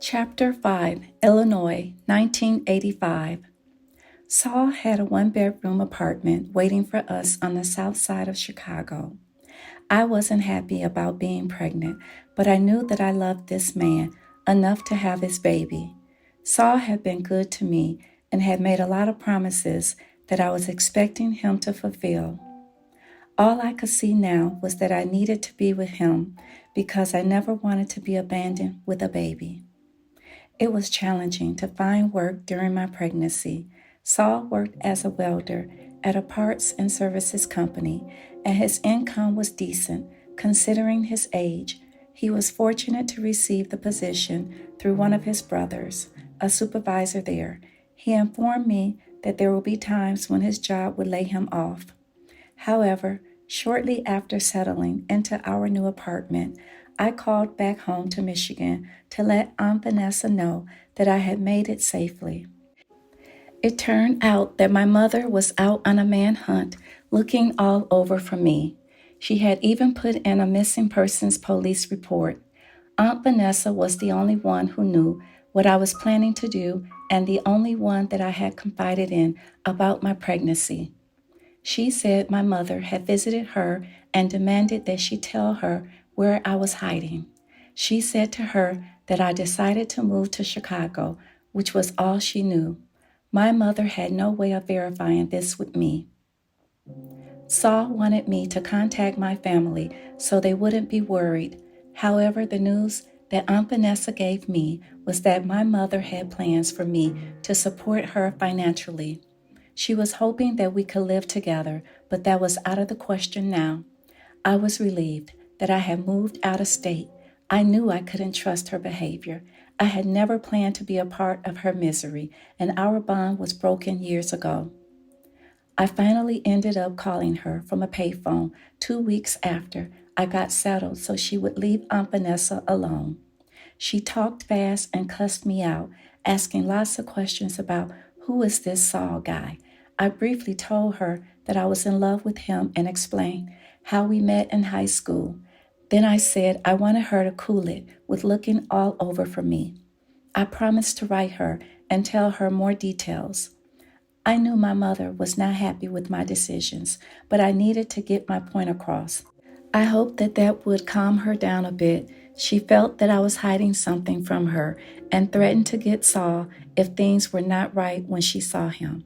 Chapter 5, Illinois, 1985. Saul had a one-bedroom apartment waiting for us on the south side of Chicago. I wasn't happy about being pregnant, but I knew that I loved this man enough to have his baby. Saul had been good to me and had made a lot of promises that I was expecting him to fulfill. All I could see now was that I needed to be with him because I never wanted to be abandoned with a baby. It was challenging to find work during my pregnancy. Saul worked as a welder at a parts and services company, and his income was decent considering his age. He was fortunate to receive the position through one of his brothers, a supervisor there. He informed me that there will be times when his job would lay him off. However, shortly after settling into our new apartment, I called back home to Michigan to let Aunt Vanessa know that I had made it safely. It turned out that my mother was out on a manhunt looking all over for me. She had even put in a missing persons police report. Aunt Vanessa was the only one who knew what I was planning to do and the only one that I had confided in about my pregnancy. She said my mother had visited her and demanded that she tell her where I was hiding. She said to her that I decided to move to Chicago, which was all she knew. My mother had no way of verifying this with me. Saul wanted me to contact my family so they wouldn't be worried. However, the news that Aunt Vanessa gave me was that my mother had plans for me to support her financially. She was hoping that we could live together, but that was out of the question now. I was relieved that I had moved out of state. I knew I couldn't trust her behavior. I had never planned to be a part of her misery, and our bond was broken years ago. I finally ended up calling her from a payphone 2 weeks after I got settled so she would leave Aunt Vanessa alone. She talked fast and cussed me out, asking lots of questions about who is this Saul guy. I briefly told her that I was in love with him and explained how we met in high school. Then I said I wanted her to cool it with looking all over for me. I promised to write her and tell her more details. I knew my mother was not happy with my decisions, but I needed to get my point across. I hoped that would calm her down a bit. She felt that I was hiding something from her and threatened to get Saul if things were not right when she saw him.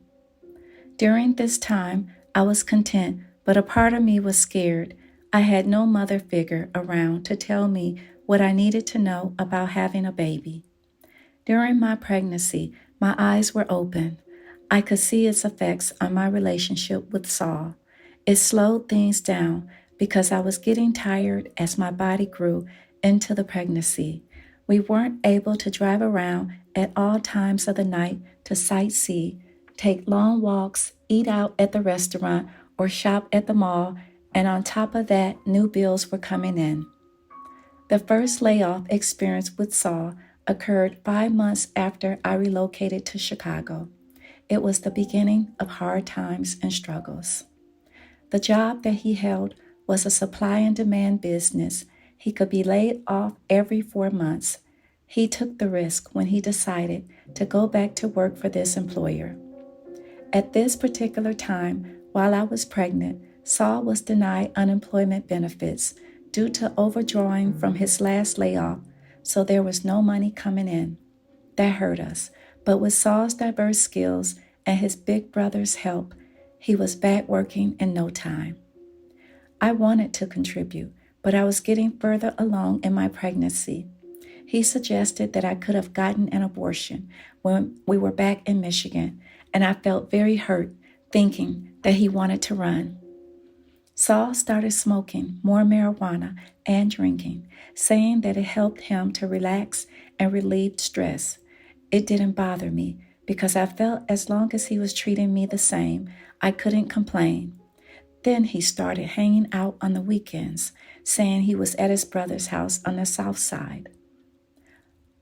During this time, I was content, but a part of me was scared. I had no mother figure around to tell me what I needed to know about having a baby. During my pregnancy, my eyes were open. I could see its effects on my relationship with Saul. It slowed things down because I was getting tired as my body grew into the pregnancy. We weren't able to drive around at all times of the night to sightsee, take long walks, eat out at the restaurant, or shop at the mall, and on top of that, new bills were coming in. The first layoff experience with Saul occurred 5 months after I relocated to Chicago. It was the beginning of hard times and struggles. The job that he held was a supply and demand business. He could be laid off every 4 months. He took the risk when he decided to go back to work for this employer. At this particular time, while I was pregnant, Saul was denied unemployment benefits due to overdrawing from his last layoff, so there was no money coming in. That hurt us, but with Saul's diverse skills and his big brother's help, he was back working in no time. I wanted to contribute, but I was getting further along in my pregnancy. He suggested that I could have gotten an abortion when we were back in Michigan, and I felt very hurt thinking that he wanted to run. Saul started smoking more marijuana and drinking, saying that it helped him to relax and relieve stress. It didn't bother me because I felt as long as he was treating me the same, I couldn't complain. Then he started hanging out on the weekends, saying he was at his brother's house on the south side.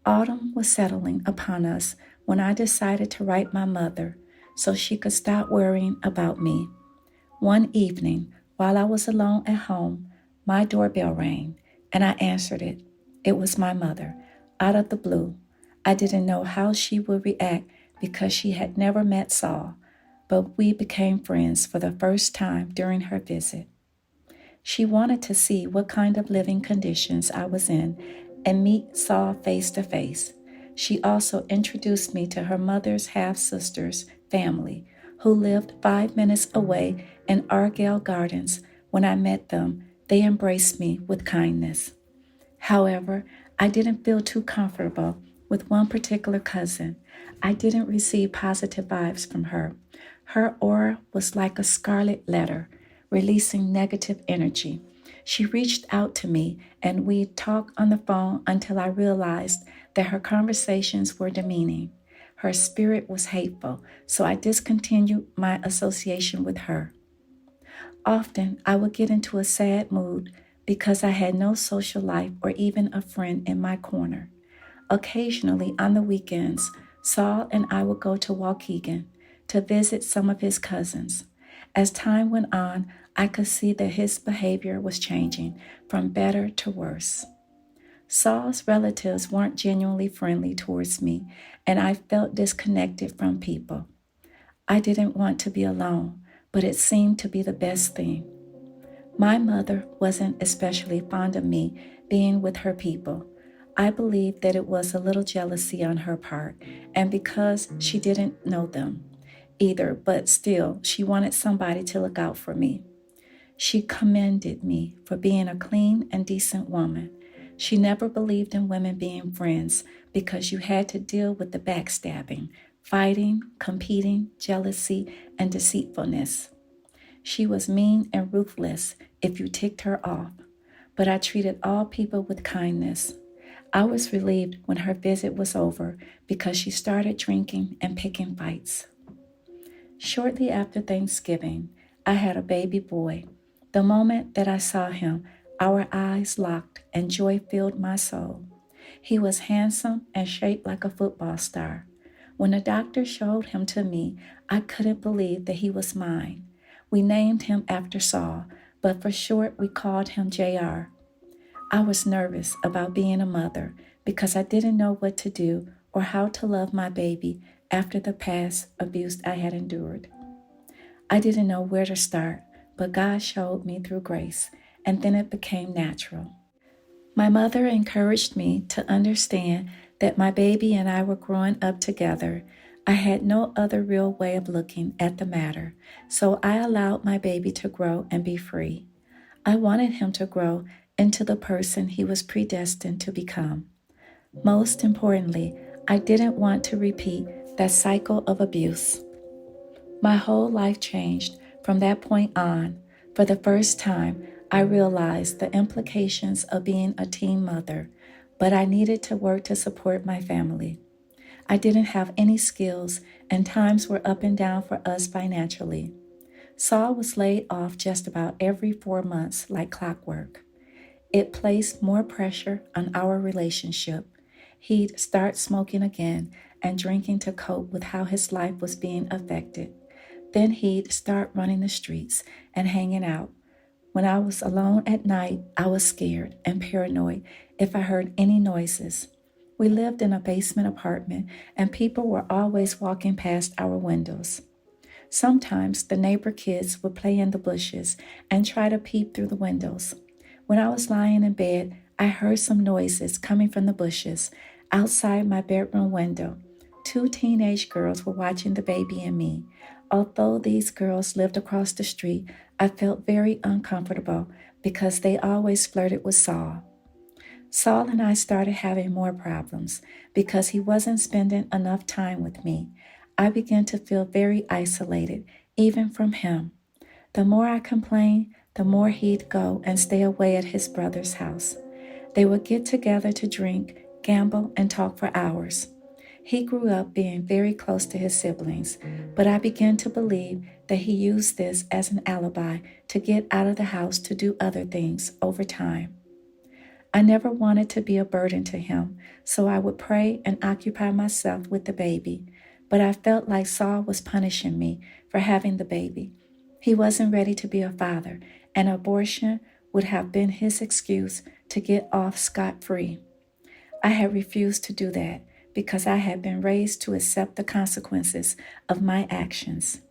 Autumn was settling upon us when I decided to write my mother so she could stop worrying about me. One evening, while I was alone at home, my doorbell rang, and I answered it. It was my mother, out of the blue. I didn't know how she would react because she had never met Saul, but we became friends for the first time during her visit. She wanted to see what kind of living conditions I was in and meet Saul face to face. She also introduced me to her mother's half sister's family, who lived 5 minutes away in Argyle Gardens. When I met them, they embraced me with kindness. However, I didn't feel too comfortable with one particular cousin. I didn't receive positive vibes from her. Her aura was like a scarlet letter, releasing negative energy. She reached out to me and we talked on the phone until I realized that her conversations were demeaning. Her spirit was hateful, so I discontinued my association with her. Often, I would get into a sad mood because I had no social life or even a friend in my corner. Occasionally, on the weekends, Saul and I would go to Waukegan to visit some of his cousins. As time went on, I could see that his behavior was changing from better to worse. Saul's relatives weren't genuinely friendly towards me, and I felt disconnected from people. I didn't want to be alone, but it seemed to be the best thing. My mother wasn't especially fond of me being with her people. I believe that it was a little jealousy on her part, and because she didn't know them either, but still, she wanted somebody to look out for me. She commended me for being a clean and decent woman. She never believed in women being friends because you had to deal with the backstabbing, fighting, competing, jealousy, and deceitfulness. She was mean and ruthless if you ticked her off, but I treated all people with kindness. I was relieved when her visit was over because she started drinking and picking fights. Shortly after Thanksgiving, I had a baby boy. The moment that I saw him, our eyes locked and joy filled my soul. He was handsome and shaped like a football star. When the doctor showed him to me, I couldn't believe that he was mine. We named him after Saul, but for short we called him JR. I was nervous about being a mother because I didn't know what to do or how to love my baby after the past abuse I had endured. I didn't know where to start, but God showed me through grace, and then it became natural. My mother encouraged me to understand that my baby and I were growing up together. I had no other real way of looking at the matter, so I allowed my baby to grow and be free. I wanted him to grow into the person he was predestined to become. Most importantly, I didn't want to repeat that cycle of abuse. My whole life changed from that point on. For the first time, I realized the implications of being a teen mother, but I needed to work to support my family. I didn't have any skills, and times were up and down for us financially. Saul was laid off just about every 4 months, like clockwork. It placed more pressure on our relationship. He'd start smoking again and drinking to cope with how his life was being affected. Then he'd start running the streets and hanging out. When I was alone at night, I was scared and paranoid if I heard any noises. We lived in a basement apartment, and people were always walking past our windows. Sometimes the neighbor kids would play in the bushes and try to peep through the windows. When I was lying in bed, I heard some noises coming from the bushes outside my bedroom window. Two teenage girls were watching the baby and me. Although these girls lived across the street, I felt very uncomfortable because they always flirted with Saul. Saul and I started having more problems because he wasn't spending enough time with me. I began to feel very isolated, even from him. The more I complained, the more he'd go and stay away at his brother's house. They would get together to drink, gamble, and talk for hours. He grew up being very close to his siblings, but I began to believe that he used this as an alibi to get out of the house to do other things over time. I never wanted to be a burden to him, so I would pray and occupy myself with the baby, but I felt like Saul was punishing me for having the baby. He wasn't ready to be a father, and abortion would have been his excuse to get off scot-free. I had refused to do that because I had been raised to accept the consequences of my actions.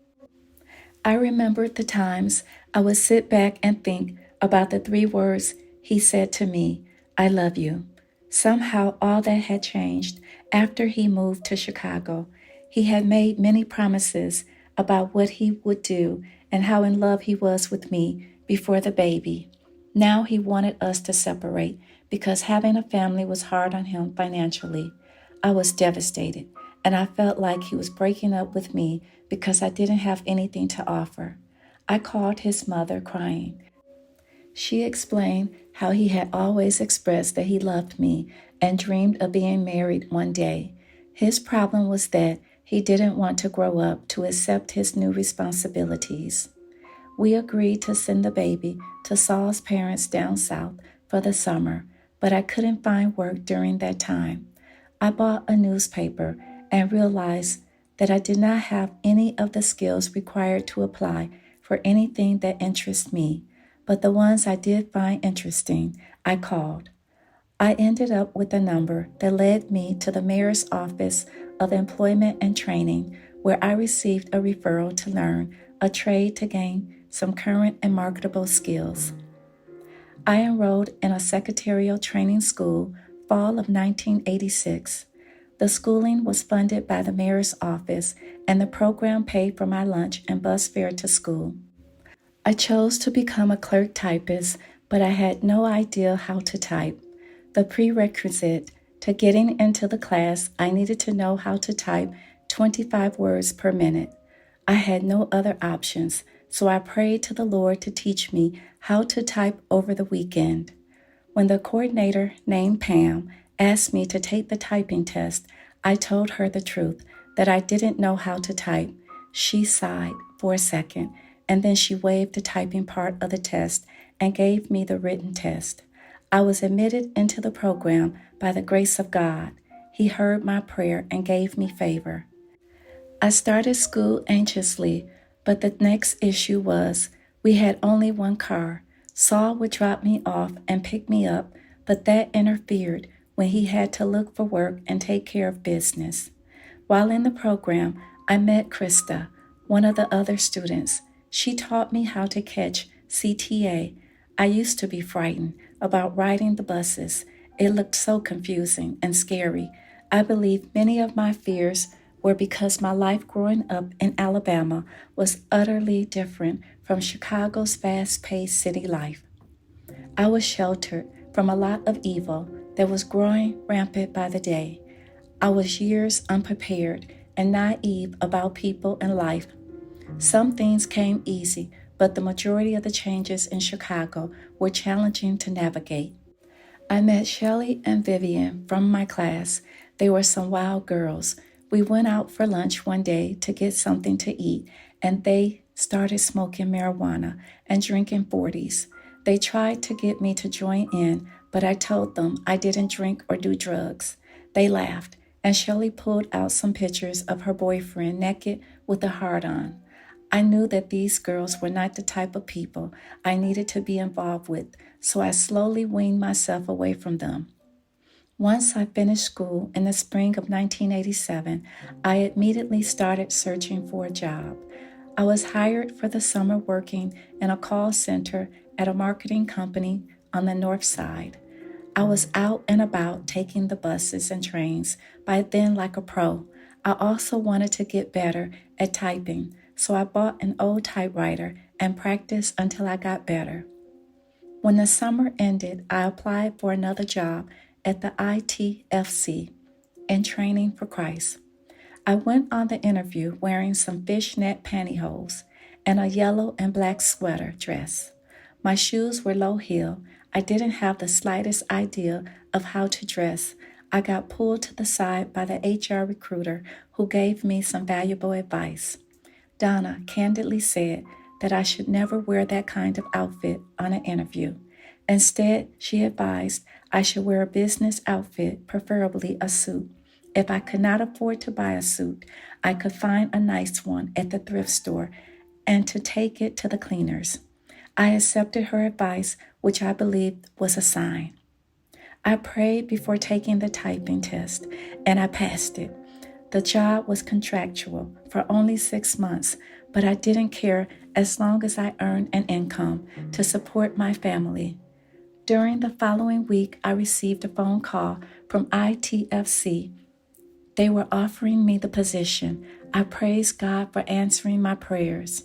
I remembered the times I would sit back and think about the 3 words he said to me: I love you. Somehow all that had changed after he moved to Chicago. He had made many promises about what he would do and how in love he was with me before the baby. Now he wanted us to separate because having a family was hard on him financially. I was devastated, and I felt like he was breaking up with me because I didn't have anything to offer. I called his mother crying. She explained how he had always expressed that he loved me and dreamed of being married one day. His problem was that he didn't want to grow up to accept his new responsibilities. We agreed to send the baby to Saul's parents down south for the summer, but I couldn't find work during that time. I bought a newspaper and realized that I did not have any of the skills required to apply for anything that interests me, but the ones I did find interesting, I called. I ended up with a number that led me to the mayor's office of employment and training, where I received a referral to learn a trade to gain some current and marketable skills. I enrolled in a secretarial training school fall of 1986. The schooling was funded by the mayor's office, and the program paid for my lunch and bus fare to school. I chose to become a clerk typist, but I had no idea how to type. The prerequisite to getting into the class, I needed to know how to type 25 words per minute. I had no other options, so I prayed to the Lord to teach me how to type over the weekend. When the coordinator, named Pam, asked me to take the typing test, I told her the truth, that I didn't know how to type. She sighed for a second, and then she waived the typing part of the test and gave me the written test. I was admitted into the program by the grace of God. He heard my prayer and gave me favor. I started school anxiously, but the next issue was we had only one car. Saul would drop me off and pick me up, but that interfered when he had to look for work and take care of business. While in the program, I met Krista, one of the other students. She taught me how to catch CTA. I used to be frightened about riding the buses. It looked so confusing and scary. I believe many of my fears were because my life growing up in Alabama was utterly different from Chicago's fast-paced city life. I was sheltered from a lot of evil that was growing rampant by the day. I was years unprepared and naive about people and life. Some things came easy, but the majority of the changes in Chicago were challenging to navigate. I met Shelley and Vivian from my class. They were some wild girls. We went out for lunch one day to get something to eat, and they started smoking marijuana and drinking 40s. They tried to get me to join in, but I told them I didn't drink or do drugs. They laughed, and Shelley pulled out some pictures of her boyfriend naked with a heart on. I knew that these girls were not the type of people I needed to be involved with, so I slowly weaned myself away from them. Once I finished school in the spring of 1987, I immediately started searching for a job. I was hired for the summer working in a call center at a marketing company on the north side. I was out and about taking the buses and trains, by then like a pro. I also wanted to get better at typing, so I bought an old typewriter and practiced until I got better. When the summer ended, I applied for another job at the ITFC in Training for Christ. I went on the interview wearing some fishnet pantyhose and a yellow and black sweater dress. My shoes were low heel. I didn't have the slightest idea of how to dress. I got pulled to the side by the HR recruiter who gave me some valuable advice. Donna candidly said that I should never wear that kind of outfit on an interview. Instead, she advised I should wear a business outfit, preferably a suit. If I could not afford to buy a suit, I could find a nice one at the thrift store and to take it to the cleaners. I accepted her advice, which I believed was a sign. I prayed before taking the typing test, and I passed it. The job was contractual for only 6 months, but I didn't care as long as I earned an income to support my family. During the following week, I received a phone call from ITFC. They were offering me the position. I praised God for answering my prayers.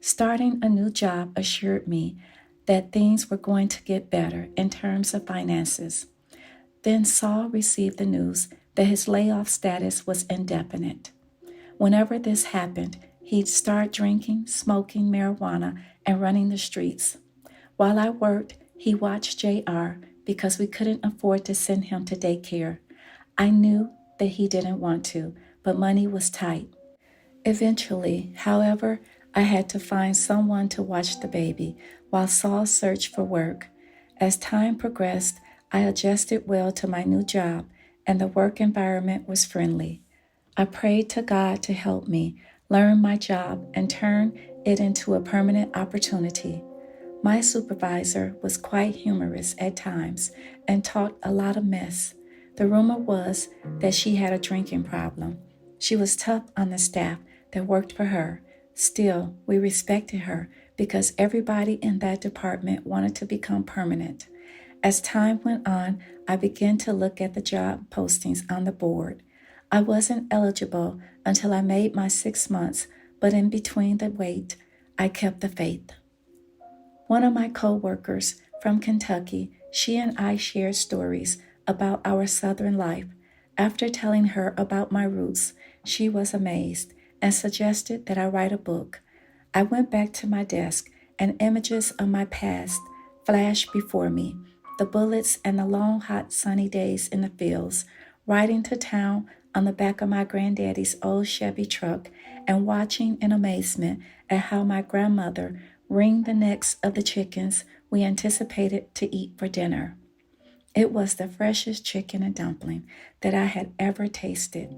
Starting a new job assured me that things were going to get better in terms of finances. Then Saul received the news that his layoff status was indefinite. Whenever this happened, he'd start drinking, smoking marijuana, and running the streets. While I worked, he watched JR because we couldn't afford to send him to daycare. I knew that he didn't want to, but money was tight. Eventually, however, I had to find someone to watch the baby while Saul searched for work. As time progressed, I adjusted well to my new job, and the work environment was friendly. I prayed to God to help me learn my job and turn it into a permanent opportunity. My supervisor was quite humorous at times and talked a lot of mess. The rumor was that she had a drinking problem. She was tough on the staff that worked for her. Still, we respected her because everybody in that department wanted to become permanent. As time went on, I began to look at the job postings on the board. I wasn't eligible until I made my 6 months, but in between the wait, I kept the faith. One of my co-workers from Kentucky, she and I shared stories about our Southern life. After telling her about my roots, she was amazed and suggested that I write a book. I went back to my desk and images of my past flashed before me. The bullets and the long, hot, sunny days in the fields, riding to town on the back of my granddaddy's old Chevy truck and watching in amazement at how my grandmother wringed the necks of the chickens we anticipated to eat for dinner. It was the freshest chicken and dumpling that I had ever tasted.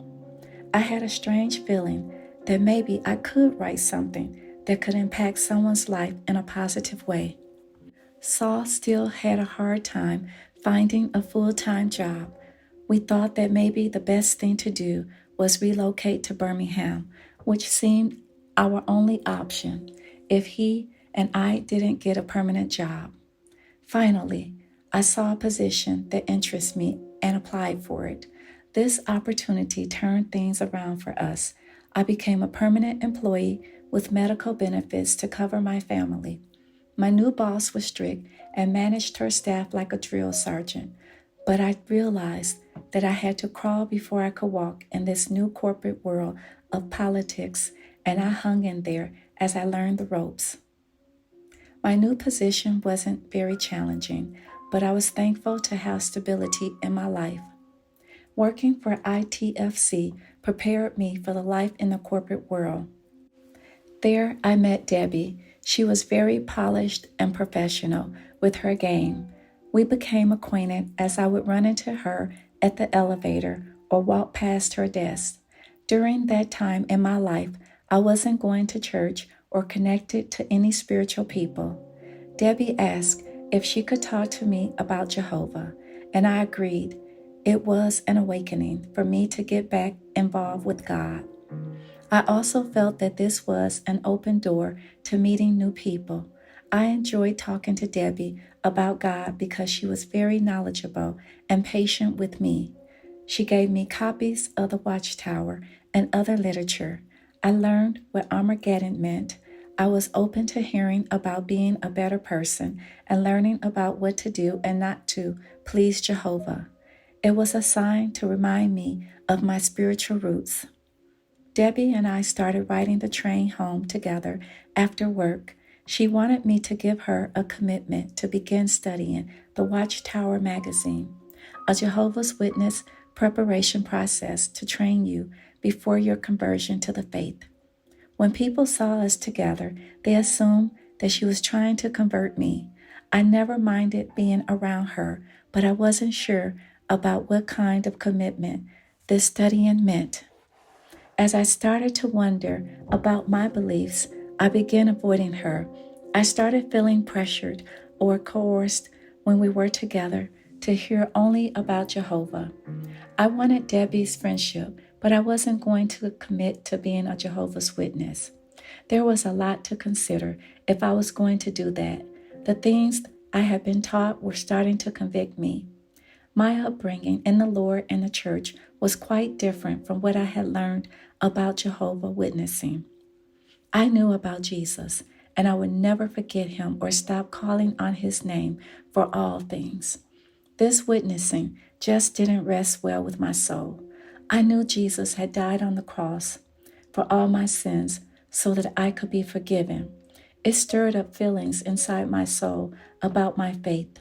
I had a strange feeling that maybe I could write something that could impact someone's life in a positive way. Saul still had a hard time finding a full-time job. We thought that maybe the best thing to do was relocate to Birmingham, which seemed our only option if he and I didn't get a permanent job. Finally, I saw a position that interested me and applied for it. This opportunity turned things around for us. I became a permanent employee with medical benefits to cover my family. My new boss was strict and managed her staff like a drill sergeant, but I realized that I had to crawl before I could walk in this new corporate world of politics, and I hung in there as I learned the ropes. My new position wasn't very challenging, but I was thankful to have stability in my life. Working for ITFC prepared me for the life in the corporate world. There I met Debbie. She was very polished and professional with her game. We became acquainted as I would run into her at the elevator or walk past her desk. During that time in my life, I wasn't going to church or connected to any spiritual people. Debbie asked if she could talk to me about Jehovah, and I agreed. It was an awakening for me to get back involved with God. I also felt that this was an open door to meeting new people. I enjoyed talking to Debbie about God because she was very knowledgeable and patient with me. She gave me copies of the Watchtower and other literature. I learned what Armageddon meant. I was open to hearing about being a better person and learning about what to do and not to please Jehovah. It was a sign to remind me of my spiritual roots. Debbie and I started riding the train home together after work. She wanted me to give her a commitment to begin studying the Watchtower magazine, a Jehovah's Witness preparation process to train you before your conversion to the faith. When people saw us together, they assumed that she was trying to convert me. I never minded being around her, but I wasn't sure about what kind of commitment this studying meant. As I started to wonder about my beliefs, I began avoiding her. I started feeling pressured or coerced when we were together to hear only about Jehovah. I wanted Debbie's friendship, but I wasn't going to commit to being a Jehovah's Witness. There was a lot to consider if I was going to do that. The things I had been taught were starting to convict me. My upbringing in the Lord and the church was quite different from what I had learned about Jehovah Witnessing. I knew about Jesus, and I would never forget him or stop calling on his name for all things. This witnessing just didn't rest well with my soul. I knew Jesus had died on the cross for all my sins so that I could be forgiven. It stirred up feelings inside my soul about my faith.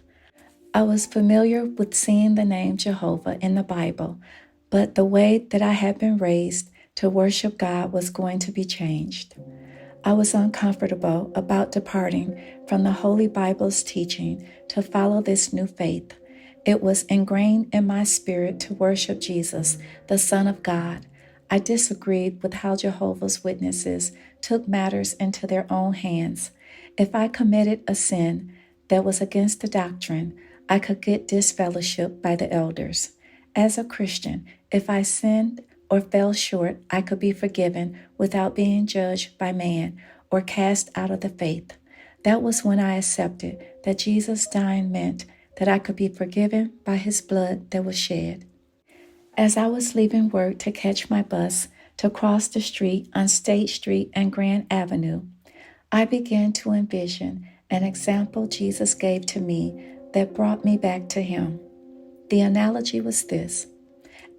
I was familiar with seeing the name Jehovah in the Bible, but the way that I had been raised to worship God was going to be changed. I was uncomfortable about departing from the Holy Bible's teaching to follow this new faith. It was ingrained in my spirit to worship Jesus, the Son of God. I disagreed with how Jehovah's Witnesses took matters into their own hands. If I committed a sin that was against the doctrine, I could get disfellowship by the elders. As a Christian, if I sinned or fell short, I could be forgiven without being judged by man or cast out of the faith. That was when I accepted that Jesus dying meant that I could be forgiven by his blood that was shed. As I was leaving work to catch my bus to cross the street on State Street and Grand Avenue, I began to envision an example Jesus gave to me that brought me back to him. The analogy was this.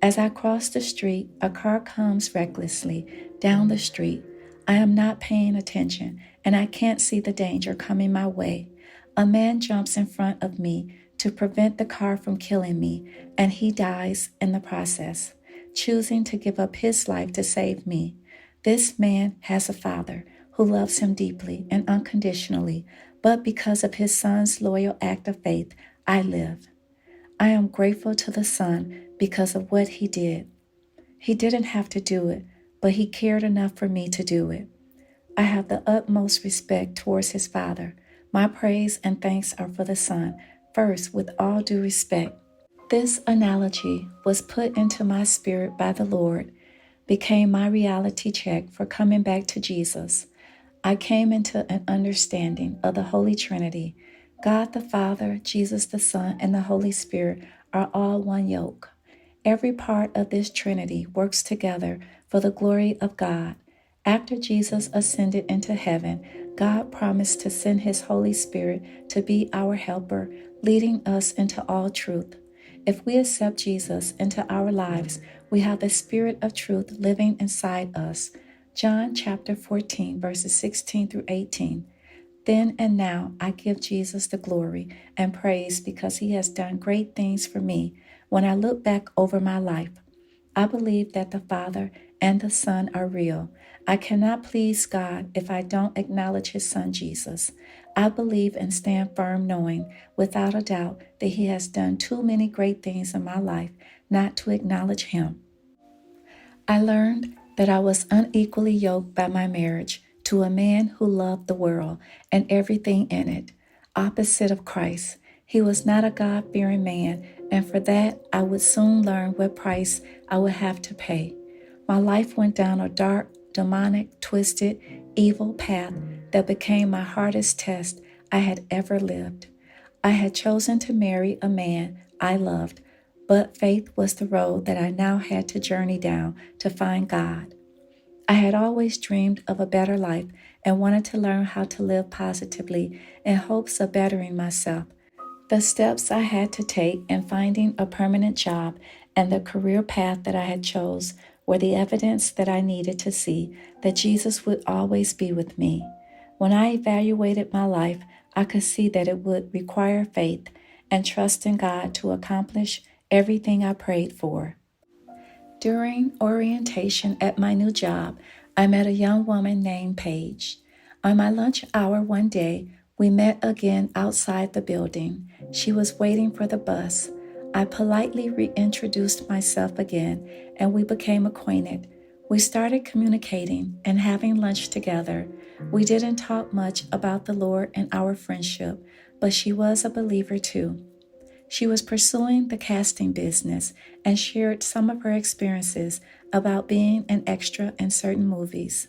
As I cross the street, a car comes recklessly down the street. I am not paying attention, and I can't see the danger coming my way. A man jumps in front of me to prevent the car from killing me, and he dies in the process, choosing to give up his life to save me. This man has a father who loves him deeply and unconditionally, but because of his son's loyal act of faith, I live. I am grateful to the Son because of what he did. He didn't have to do it, but he cared enough for me to do it. I have the utmost respect towards his Father. My praise and thanks are for the Son, first with all due respect. This analogy was put into my spirit by the Lord, became my reality check for coming back to Jesus. I came into an understanding of the Holy Trinity. God the Father, Jesus the Son, and the Holy Spirit are all one yoke. Every part of this Trinity works together for the glory of God. After Jesus ascended into heaven, God promised to send his Holy Spirit to be our helper, leading us into all truth. If we accept Jesus into our lives, we have the Spirit of truth living inside us. John chapter 14, verses 16 through 18. Then and now I give Jesus the glory and praise because he has done great things for me. When I look back over my life, I believe that the Father and the Son are real. I cannot please God if I don't acknowledge his Son Jesus. I believe and stand firm knowing, without a doubt, that he has done too many great things in my life not to acknowledge him. I learned that I was unequally yoked by my marriage to a man who loved the world and everything in it, opposite of Christ. He was not a God-fearing man, and for that I would soon learn what price I would have to pay. My life went down a dark, demonic, twisted, evil path that became my hardest test I had ever lived. I had chosen to marry a man I loved, but faith was the road that I now had to journey down to find God. I had always dreamed of a better life and wanted to learn how to live positively in hopes of bettering myself. The steps I had to take in finding a permanent job and the career path that I had chose were the evidence that I needed to see that Jesus would always be with me. When I evaluated my life, I could see that it would require faith and trust in God to accomplish everything I prayed for. During orientation at my new job, I met a young woman named Paige. On my lunch hour one day, we met again outside the building. She was waiting for the bus. I politely reintroduced myself again, and we became acquainted. We started communicating and having lunch together. We didn't talk much about the Lord and our friendship, but she was a believer too. She was pursuing the casting business and shared some of her experiences about being an extra in certain movies.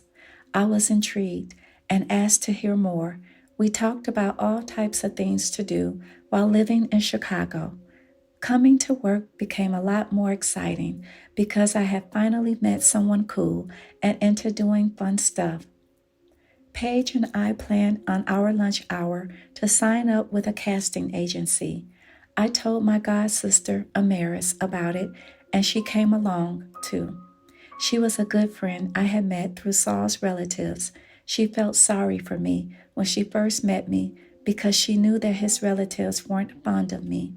I was intrigued and asked to hear more. We talked about all types of things to do while living in Chicago. Coming to work became a lot more exciting because I had finally met someone cool and into doing fun stuff. Paige and I planned on our lunch hour to sign up with a casting agency. I told my god sister, Amaris, about it, and she came along too. She was a good friend I had met through Saul's relatives. She felt sorry for me when she first met me because she knew that his relatives weren't fond of me.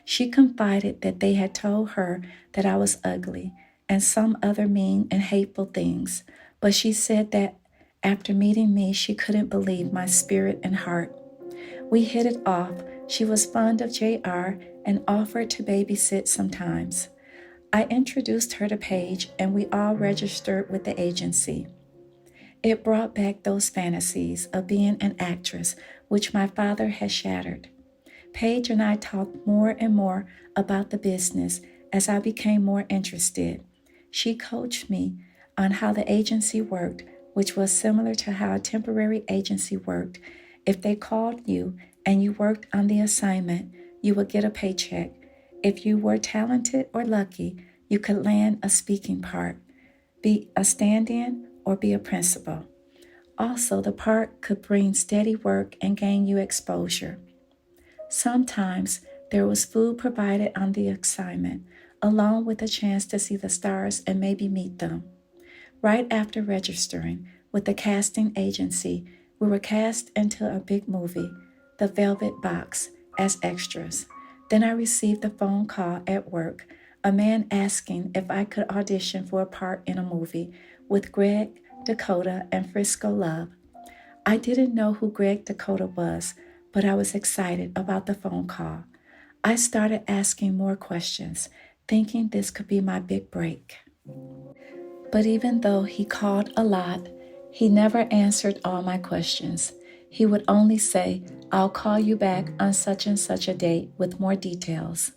She confided that they had told her that I was ugly and some other mean and hateful things, but she said that after meeting me, she couldn't believe my spirit and heart. We hit it off. She was fond of JR and offered to babysit sometimes. I introduced her to Paige and we all registered with the agency. It brought back those fantasies of being an actress, which my father had shattered. Paige and I talked more and more about the business as I became more interested. She coached me on how the agency worked, which was similar to how a temporary agency worked. If they called you and you worked on the assignment, you would get a paycheck. If you were talented or lucky, you could land a speaking part, be a stand-in, or be a principal. Also, the part could bring steady work and gain you exposure. Sometimes there was food provided on the assignment, along with a chance to see the stars and maybe meet them. Right after registering with the casting agency, we were cast into a big movie, The Velvet Box, as extras. Then I received a phone call at work, a man asking if I could audition for a part in a movie with Greg, Dakota, and Frisco Love. I didn't know who Greg Dakota was, but I was excited about the phone call. I started asking more questions, thinking this could be my big break. But even though he called a lot, he never answered all my questions. He would only say, "I'll call you back on such and such a date with more details."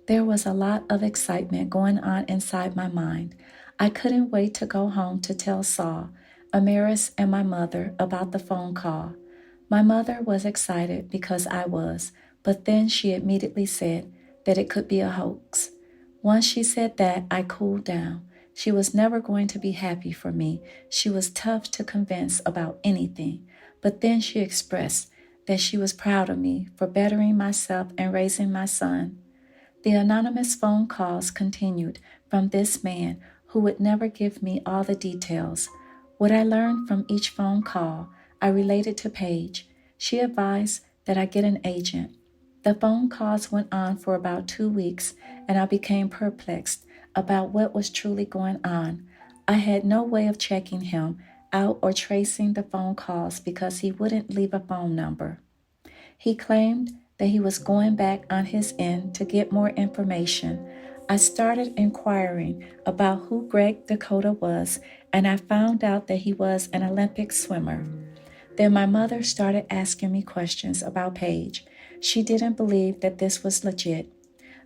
There was a lot of excitement going on inside my mind. I couldn't wait to go home to tell Saul, Amaris, and my mother about the phone call. My mother was excited because I was, but then she immediately said that it could be a hoax. Once she said that, I cooled down. She was never going to be happy for me. She was tough to convince about anything. But then she expressed that she was proud of me for bettering myself and raising my son. The anonymous phone calls continued from this man who would never give me all the details. What I learned from each phone call, I related to Paige. She advised that I get an agent. The phone calls went on for about 2 weeks, and I became perplexed about what was truly going on. I had no way of checking him out or tracing the phone calls because he wouldn't leave a phone number. He claimed that he was going back on his end to get more information. I started inquiring about who Greg Dakota was, and I found out that he was an Olympic swimmer. Then my mother started asking me questions about Paige. She didn't believe that this was legit.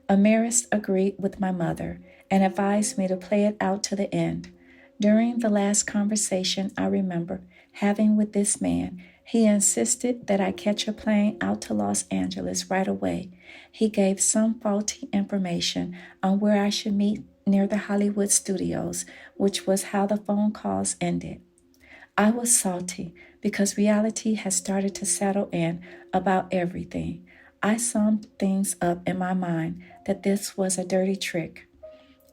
Amaris agreed with my mother and advised me to play it out to the end. During the last conversation I remember having with this man, he insisted that I catch a plane out to Los Angeles right away. He gave some faulty information on where I should meet near the Hollywood studios, which was how the phone calls ended. I was salty because reality had started to settle in about everything. I summed things up in my mind that this was a dirty trick.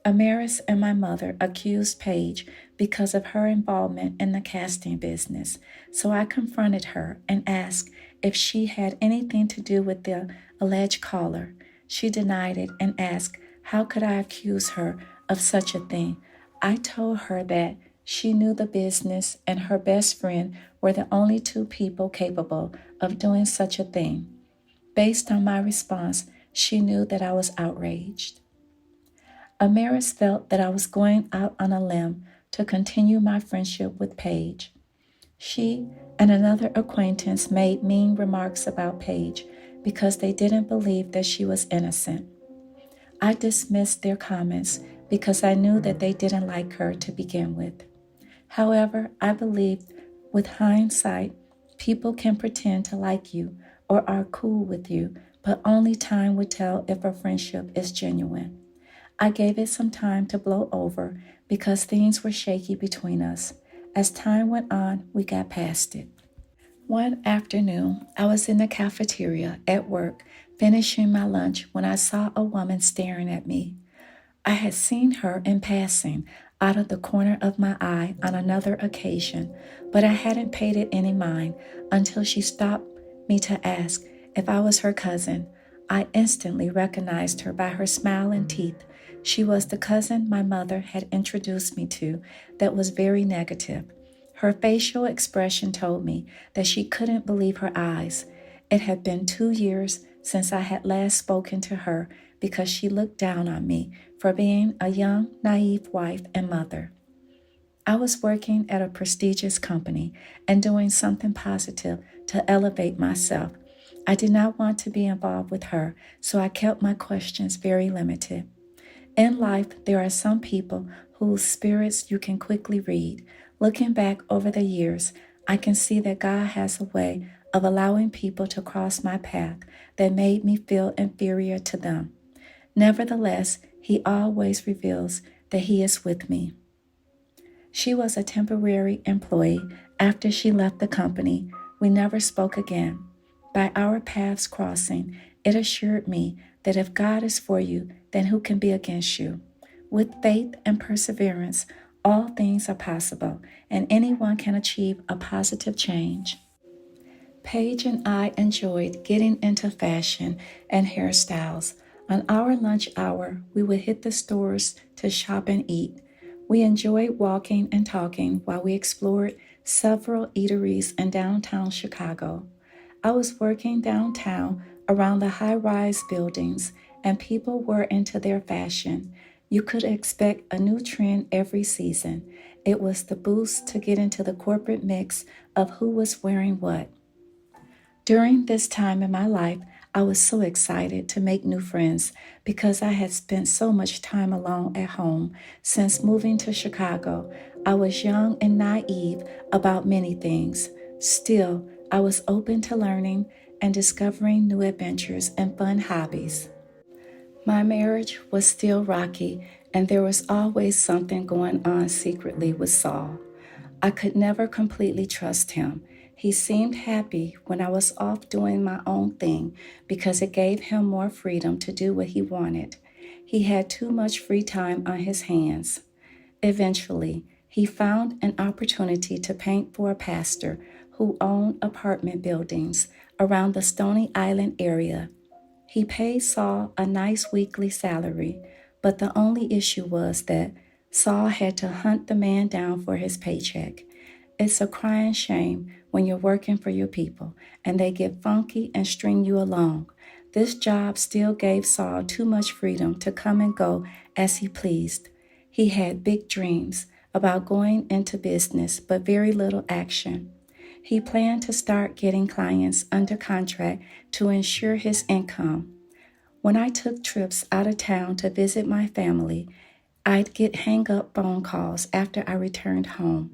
Amaris and my mother accused Paige because of her involvement in the casting business, so I confronted her and asked if she had anything to do with the alleged caller. She denied it and asked how could I accuse her of such a thing. I told her that she knew the business and her best friend were the only two people capable of doing such a thing. Based on my response, she knew that I was outraged. Amaris felt that I was going out on a limb to continue my friendship with Paige. She and another acquaintance made mean remarks about Paige, because they didn't believe that she was innocent. I dismissed their comments because I knew that they didn't like her to begin with. However, I believed with hindsight, people can pretend to like you or are cool with you, but only time would tell if a friendship is genuine. I gave it some time to blow over because things were shaky between us. As time went on, we got past it. One afternoon, I was in the cafeteria at work finishing my lunch when I saw a woman staring at me. I had seen her in passing out of the corner of my eye on another occasion, but I hadn't paid it any mind until she stopped me to ask if I was her cousin. I instantly recognized her by her smile and teeth. She was the cousin my mother had introduced me to that was very negative. Her facial expression told me that she couldn't believe her eyes. It had been 2 years since I had last spoken to her because she looked down on me for being a young, naive wife and mother. I was working at a prestigious company and doing something positive to elevate myself. I did not want to be involved with her, so I kept my questions very limited. In life, there are some people whose spirits you can quickly read. Looking back over the years, I can see that God has a way of allowing people to cross my path that made me feel inferior to them. Nevertheless, He always reveals that He is with me. She was a temporary employee. After she left the company, we never spoke again. By our paths crossing, it assured me that if God is for you, then who can be against you? With faith and perseverance, all things are possible, and anyone can achieve a positive change. Paige and I enjoyed getting into fashion and hairstyles. On our lunch hour, we would hit the stores to shop and eat. We enjoyed walking and talking while we explored several eateries in downtown Chicago. I was working downtown around the high-rise buildings, and people were into their fashion. You could expect a new trend every season. It was the boost to get into the corporate mix of who was wearing what. During this time in my life, I was so excited to make new friends because I had spent so much time alone at home since moving to Chicago. I was young and naive about many things. Still, I was open to learning and discovering new adventures and fun hobbies. My marriage was still rocky, and there was always something going on secretly with Saul. I could never completely trust him. He seemed happy when I was off doing my own thing because it gave him more freedom to do what he wanted. He had too much free time on his hands. Eventually, he found an opportunity to paint for a pastor who owned apartment buildings around the Stony Island area. He paid Saul a nice weekly salary, but the only issue was that Saul had to hunt the man down for his paycheck. It's a crying shame when you're working for your people and they get funky and string you along. This job still gave Saul too much freedom to come and go as he pleased. He had big dreams about going into business, but very little action. He planned to start getting clients under contract to ensure his income. When I took trips out of town to visit my family, I'd get hang-up phone calls after I returned home.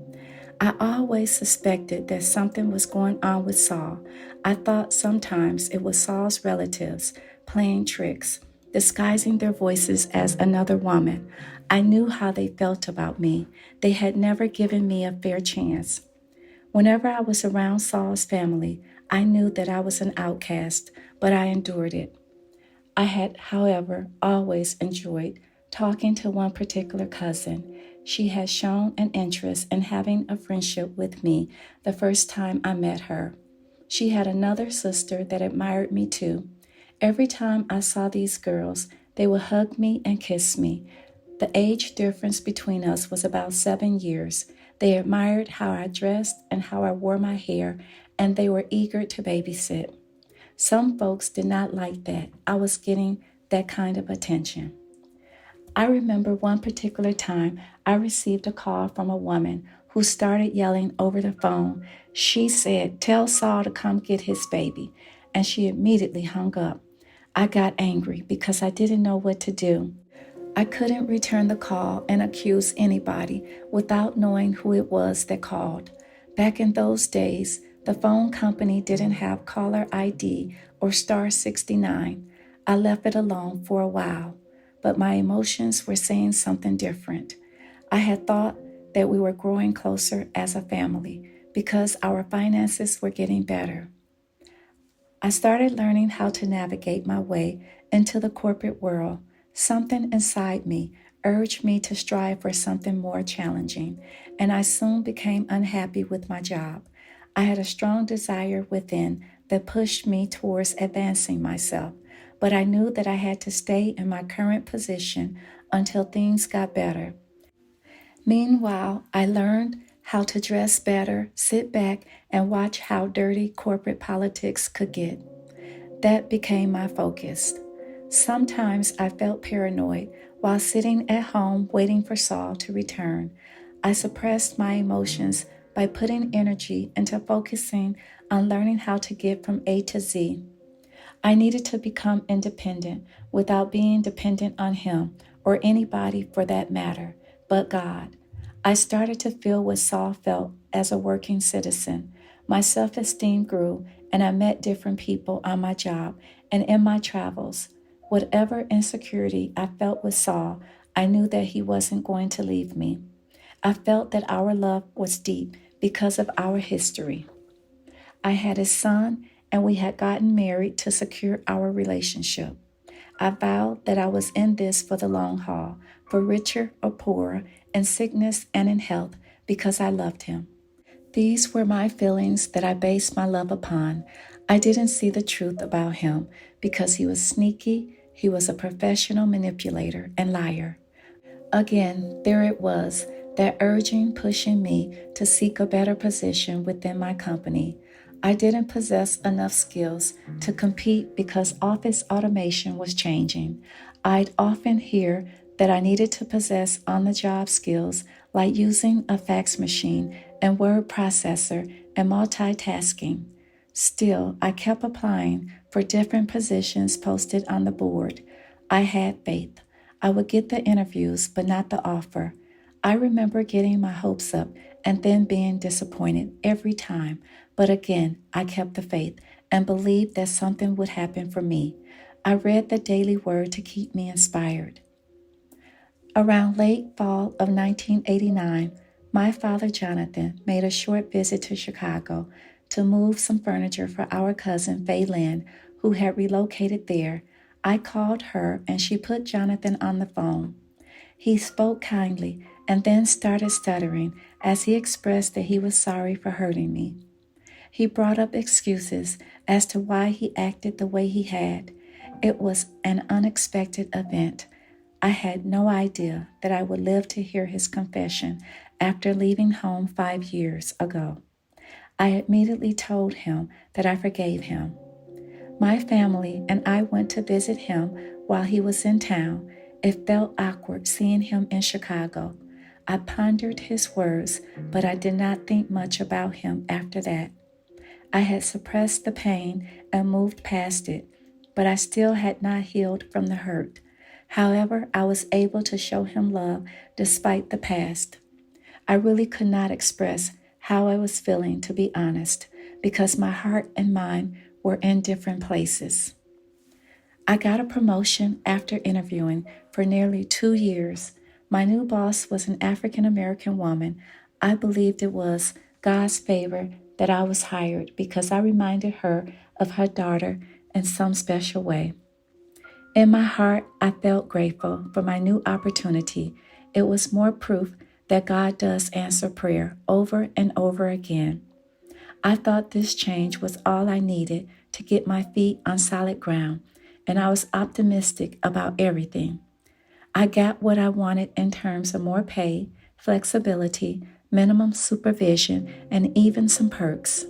I always suspected that something was going on with Saul. I thought sometimes it was Saul's relatives playing tricks, disguising their voices as another woman. I knew how they felt about me. They had never given me a fair chance. Whenever I was around Saul's family, I knew that I was an outcast, but I endured it. I had, however, always enjoyed talking to one particular cousin. She had shown an interest in having a friendship with me the first time I met her. She had another sister that admired me too. Every time I saw these girls, they would hug me and kiss me. The age difference between us was about 7 years. They admired how I dressed and how I wore my hair, and they were eager to babysit. Some folks did not like that I was getting that kind of attention. I remember one particular time I received a call from a woman who started yelling over the phone. She said, "Tell Saul to come get his baby." and she immediately hung up. I got angry because I didn't know what to do. I couldn't return the call and accuse anybody without knowing who it was that called. Back in those days, the phone company didn't have caller ID or star 69. I left it alone for a while, but my emotions were saying something different. I had thought that we were growing closer as a family because our finances were getting better. I started learning how to navigate my way into the corporate world. Something inside me urged me to strive for something more challenging, and I soon became unhappy with my job. I had a strong desire within that pushed me towards advancing myself, but I knew that I had to stay in my current position until things got better. Meanwhile, I learned how to dress better, sit back, and watch how dirty corporate politics could get. That became my focus. Sometimes I felt paranoid while sitting at home waiting for Saul to return. I suppressed my emotions by putting energy into focusing on learning how to get from A to Z. I needed to become independent without being dependent on him or anybody for that matter, but God. I started to feel what Saul felt as a working citizen. My self esteem grew, and I met different people on my job and in my travels. Whatever insecurity I felt with Saul, I knew that he wasn't going to leave me. I felt that our love was deep because of our history. I had a son, and we had gotten married to secure our relationship. I vowed that I was in this for the long haul, for richer or poorer, in sickness and in health, because I loved him. These were my feelings that I based my love upon. I didn't see the truth about him because he was sneaky, he was a professional manipulator and liar. Again, there it was, that urging pushing me to seek a better position within my company. I didn't possess enough skills to compete because office automation was changing. I'd often hear that I needed to possess on the job skills like using a fax machine and word processor and multitasking. Still, I kept applying for different positions posted on the board. I had faith. I would get the interviews, but not the offer. I remember getting my hopes up and then being disappointed every time. But again, I kept the faith and believed that something would happen for me. I read the daily word to keep me inspired. Around late fall of 1989, my father Jonathan made a short visit to Chicago to move some furniture for our cousin Fay Lynn, who had relocated there. I called her and she put Jonathan on the phone. He spoke kindly and then started stuttering as he expressed that he was sorry for hurting me. He brought up excuses as to why he acted the way he had. It was an unexpected event. I had no idea that I would live to hear his confession after leaving home 5 years ago. I immediately told him that I forgave him. My family and I went to visit him while he was in town. It felt awkward seeing him in Chicago. I pondered his words, but I did not think much about him after that. I had suppressed the pain and moved past it, but I still had not healed from the hurt. However, I was able to show him love despite the past. I really could not express how I was feeling, to be honest, because my heart and mind were in different places. I got a promotion after interviewing for nearly 2 years. My new boss was an African American woman. I believed it was God's favor that I was hired because I reminded her of her daughter in some special way. In my heart, I felt grateful for my new opportunity. It was more proof that God does answer prayer over and over again. I thought this change was all I needed to get my feet on solid ground, and I was optimistic about everything. I got what I wanted in terms of more pay, flexibility, minimum supervision, and even some perks.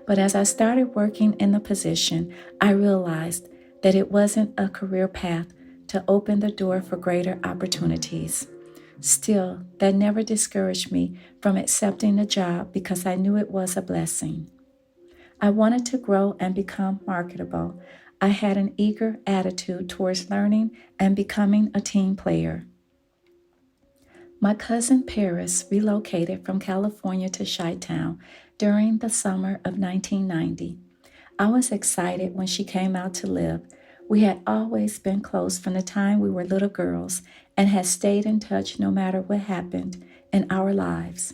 But as I started working in the position, I realized that it wasn't a career path to open the door for greater opportunities. Still, that never discouraged me from accepting the job because I knew it was a blessing. I wanted to grow and become marketable. I had an eager attitude towards learning and becoming a team player. My cousin Paris relocated from California to Chi-Town during the summer of 1990. I was excited when she came out to live. We had always been close from the time we were little girls and had stayed in touch no matter what happened in our lives.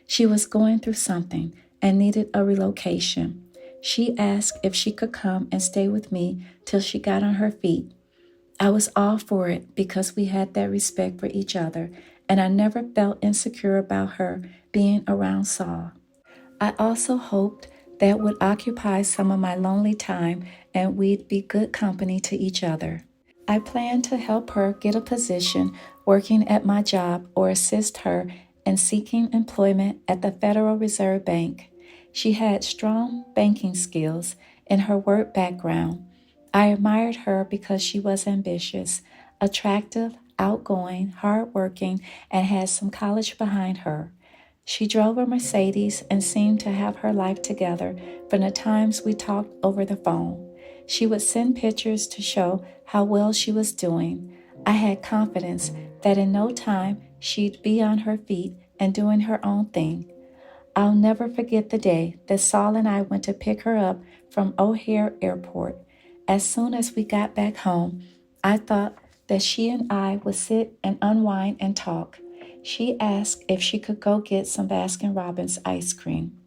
She was going through something and needed a relocation. She asked if she could come and stay with me till she got on her feet. I was all for it because we had that respect for each other, and I never felt insecure about her being around Saul. I also hoped that would occupy some of my lonely time and we'd be good company to each other. I planned to help her get a position working at my job or assist her in seeking employment at the Federal Reserve Bank. She had strong banking skills in her work background. I admired her because she was ambitious, attractive, outgoing, hardworking, and had some college behind her. She drove a Mercedes and seemed to have her life together from the times we talked over the phone. She would send pictures to show how well she was doing. I had confidence that in no time she'd be on her feet and doing her own thing. I'll never forget the day that Saul and I went to pick her up from O'Hare Airport. As soon as we got back home, I thought that she and I would sit and unwind and talk. She asked if she could go get some Baskin Robbins ice cream.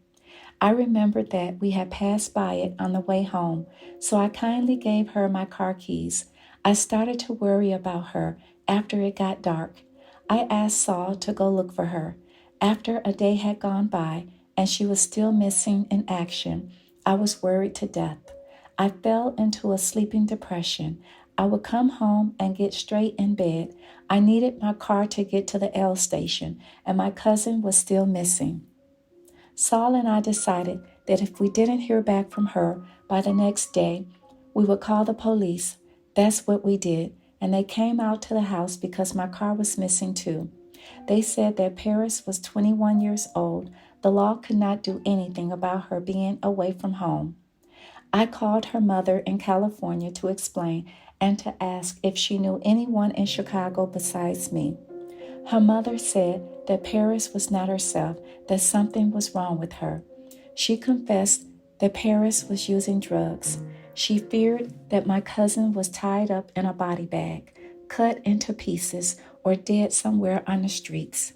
I remembered that we had passed by it on the way home, so I kindly gave her my car keys. I started to worry about her after it got dark. I asked Saul to go look for her. After a day had gone by and she was still missing in action, I was worried to death. I fell into a sleeping depression. I would come home and get straight in bed. I needed my car to get to the L station, and my cousin was still missing. Saul and I decided that if we didn't hear back from her by the next day, we would call the police. That's what we did, and they came out to the house because my car was missing too. They said that Paris was 21 years old. The law could not do anything about her being away from home. I called her mother in California to explain and to ask if she knew anyone in Chicago besides me. Her mother said that Paris was not herself, that something was wrong with her. She confessed that Paris was using drugs. She feared that my cousin was tied up in a body bag, cut into pieces, or dead somewhere on the streets.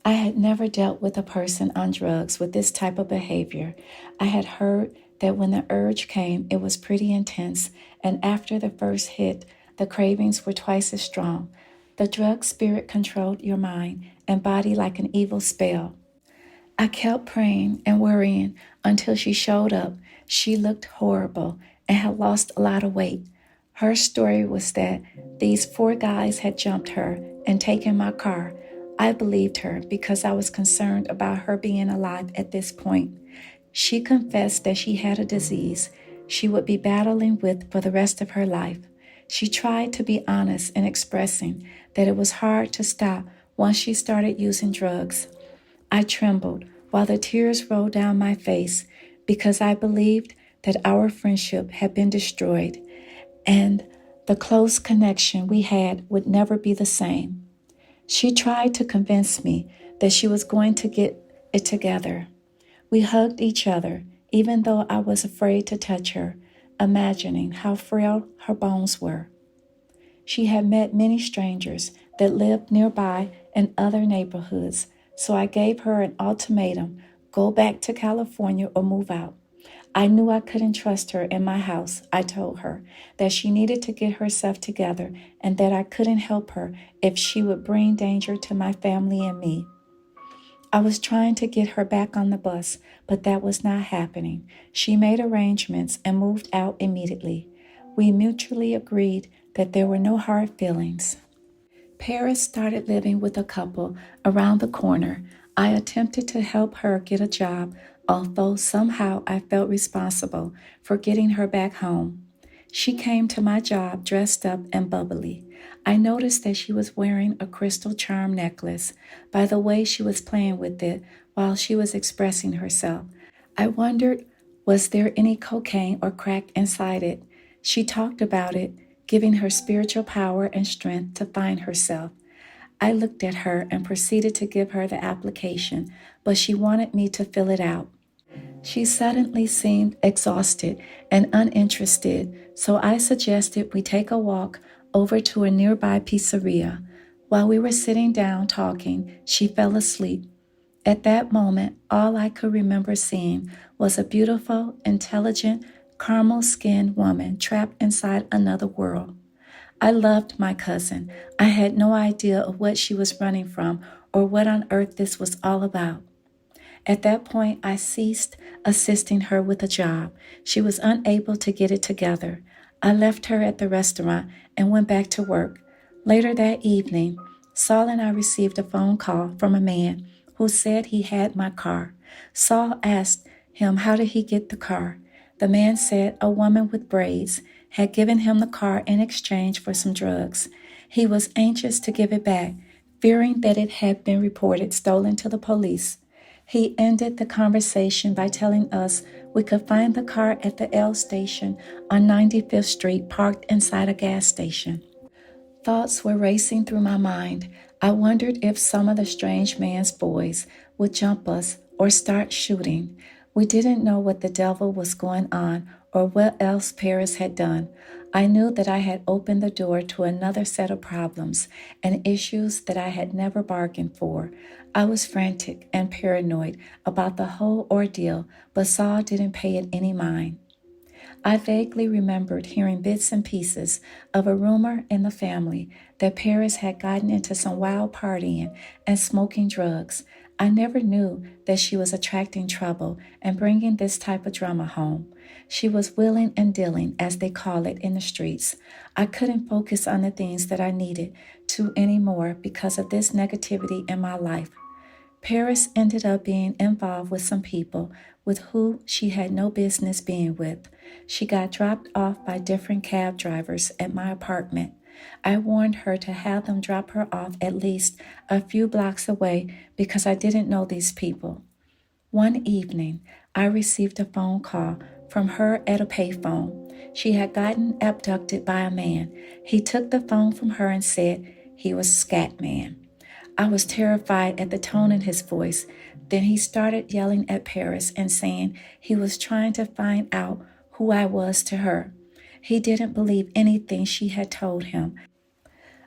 I had never dealt with a person on drugs with this type of behavior. I had heard that when the urge came, it was pretty intense, and after the first hit, the cravings were twice as strong. The drug spirit controlled your mind and body like an evil spell. I kept praying and worrying until she showed up. She looked horrible and had lost a lot of weight. Her story was that these four guys had jumped her and taken my car. I believed her because I was concerned about her being alive at this point. She confessed that she had a disease she would be battling with for the rest of her life. She tried to be honest in expressing that it was hard to stop once she started using drugs. I trembled while the tears rolled down my face because I believed that our friendship had been destroyed and the close connection we had would never be the same. She tried to convince me that she was going to get it together. We hugged each other, even though I was afraid to touch her, imagining how frail her bones were. She had met many strangers that lived nearby in other neighborhoods, so I gave her an ultimatum: go back to California or move out. I knew I couldn't trust her in my house. I told her that she needed to get herself together and that I couldn't help her if she would bring danger to my family and me. I was trying to get her back on the bus, but that was not happening. She made arrangements and moved out immediately. We mutually agreed that there were no hard feelings. Paris started living with a couple around the corner. I attempted to help her get a job, although somehow I felt responsible for getting her back home. She came to my job dressed up and bubbly. I noticed that she was wearing a crystal charm necklace by the way she was playing with it while she was expressing herself. I wondered Was there any cocaine or crack inside it? She talked about it, giving her spiritual power and strength to find herself. I looked at her and proceeded to give her the application, but she wanted me to fill it out. She suddenly seemed exhausted and uninterested, so I suggested we take a walk over to a nearby pizzeria. While we were sitting down talking, she fell asleep. At that moment, all I could remember seeing was a beautiful, intelligent, caramel skinned woman trapped inside another world. I loved my cousin. I had no idea of what she was running from or what on earth this was all about. At that point, I ceased assisting her with a job. She was unable to get it together. I left her at the restaurant and went back to work. Later that evening, Saul and I received a phone call from a man who said he had my car. Saul asked him how did he get the car. The man said a woman with braids had given him the car in exchange for some drugs. He was anxious to give it back, fearing that it had been reported stolen to the police. He ended the conversation by telling us we could find the car at the L station on 95th Street parked inside a gas station. Thoughts were racing through my mind. I wondered if some of the strange man's boys would jump us or start shooting. We didn't know what the devil was going on or what else Paris had done. I knew that I had opened the door to another set of problems and issues that I had never bargained for. I was frantic and paranoid about the whole ordeal, but Saul didn't pay it any mind. I vaguely remembered hearing bits and pieces of a rumor in the family that Paris had gotten into some wild partying and smoking drugs. I never knew that she was attracting trouble and bringing this type of drama home. She was wheeling and dealing, as they call it in the streets. I couldn't focus on the things that I needed to anymore because of this negativity in my life. Paris ended up being involved with some people with who she had no business being with. She got dropped off by different cab drivers at my apartment. I warned her to have them drop her off at least a few blocks away because I didn't know these people. One evening, I received a phone call from her at a payphone. She had gotten abducted by a man. He took the phone from her and said he was Scatman. I was terrified at the tone in his voice. Then he started yelling at Paris and saying he was trying to find out who I was to her. He didn't believe anything she had told him.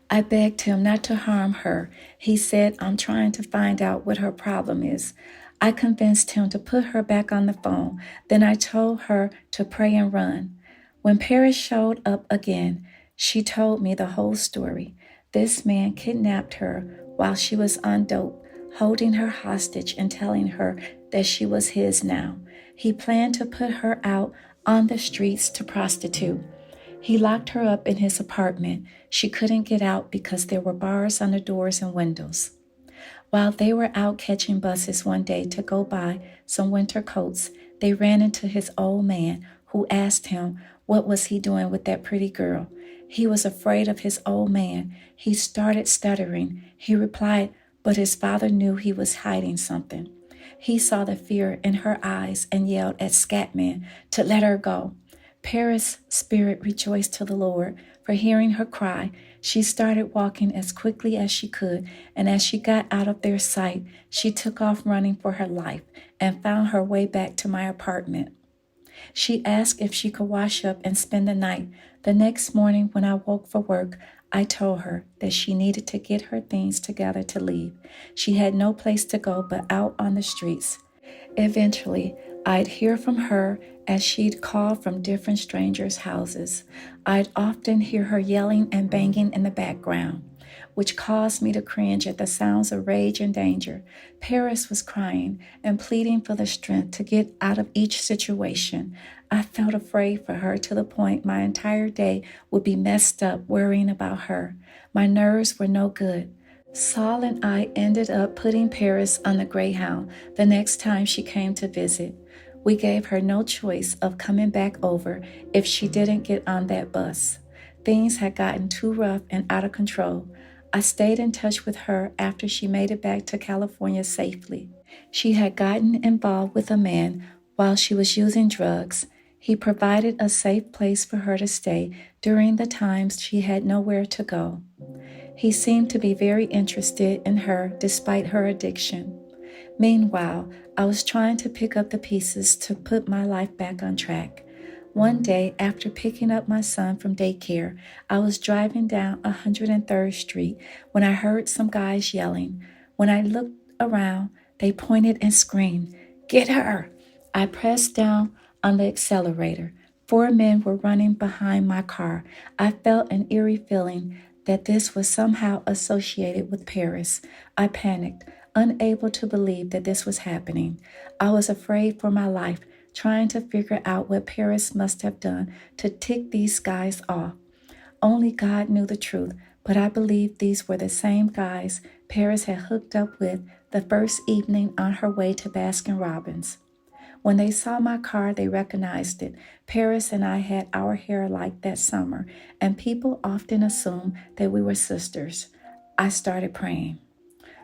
I begged him not to harm her. He said, I'm trying to find out what her problem is. I convinced him to put her back on the phone. Then I told her to pray and run. When Paris showed up again, she told me the whole story. This man kidnapped her while she was on dope, holding her hostage and telling her that she was his now. He planned to put her out on the streets to prostitute. He locked her up in his apartment. She couldn't get out because there were bars on the doors and windows. While they were out catching buses one day to go buy some winter coats, they ran into his old man, who asked him what was he doing with that pretty girl. He was afraid of his old man. He started stuttering. He replied, but his father knew he was hiding something. He saw the fear in her eyes and yelled at Scatman to let her go. Paris' spirit rejoiced to the Lord for hearing her cry. She started walking as quickly as she could, and as she got out of their sight, she took off running for her life and found her way back to my apartment. She asked if she could wash up and spend the night. The next morning when I woke for work, I told her that she needed to get her things together to leave. She had no place to go but out on the streets. Eventually, I'd hear from her as she'd call from different strangers' houses. I'd often hear her yelling and banging in the background, which caused me to cringe at the sounds of rage and danger. Paris was crying and pleading for the strength to get out of each situation. I felt afraid for her to the point my entire day would be messed up worrying about her. My nerves were no good. Saul and I ended up putting Paris on the Greyhound the next time she came to visit. We gave her no choice of coming back over if she didn't get on that bus. Things had gotten too rough and out of control. I stayed in touch with her after she made it back to California safely. She had gotten involved with a man while she was using drugs. He provided a safe place for her to stay during the times she had nowhere to go. He seemed to be very interested in her despite her addiction. Meanwhile, I was trying to pick up the pieces to put my life back on track. One day, after picking up my son from daycare, I was driving down 103rd Street when I heard some guys yelling. When I looked around, they pointed and screamed, "Get her!" I pressed down on the accelerator. 4 men were running behind my car. I felt an eerie feeling that this was somehow associated with Paris. I panicked, unable to believe that this was happening. I was afraid for my life, trying to figure out what Paris must have done to tick these guys off. Only God knew the truth, but I believe these were the same guys Paris had hooked up with the first evening on her way to Baskin Robbins. When they saw my car, they recognized it. Paris and I had our hair alike that summer, and people often assumed that we were sisters. I started praying.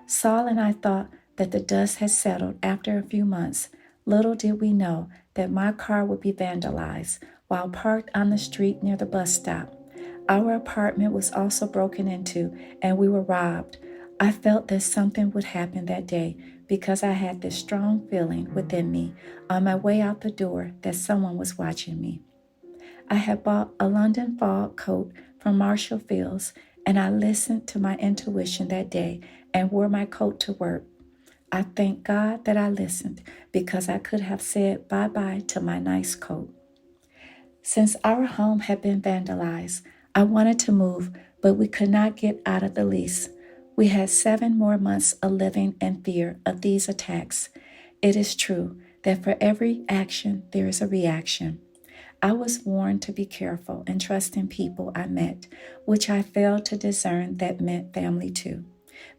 Saul and I thought that the dust had settled after a few months. Little did we know that my car would be vandalized while parked on the street near the bus stop. Our apartment was also broken into, and we were robbed. I felt that something would happen that day because I had this strong feeling within me on my way out the door that someone was watching me. I had bought a London fog coat from Marshall Fields, and I listened to my intuition that day and wore my coat to work. I thank God that I listened because I could have said bye-bye to my nice coat. Since our home had been vandalized, I wanted to move, but we could not get out of the lease. We had 7 more months of living in fear of these attacks. It is true that for every action, there is a reaction. I was warned to be careful and trust in people I met, which I failed to discern that meant family too.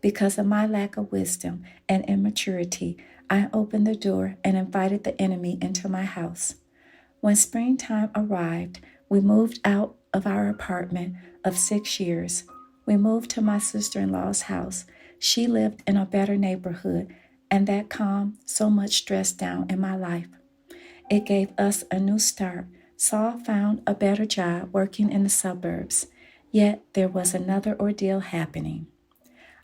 Because of my lack of wisdom and immaturity, I opened the door and invited the enemy into my house. When springtime arrived, we moved out of our apartment of 6 years. We moved to my sister-in-law's house. She lived in a better neighborhood, and that calmed so much stress down in my life. It gave us a new start. Saul found a better job working in the suburbs. Yet there was another ordeal happening.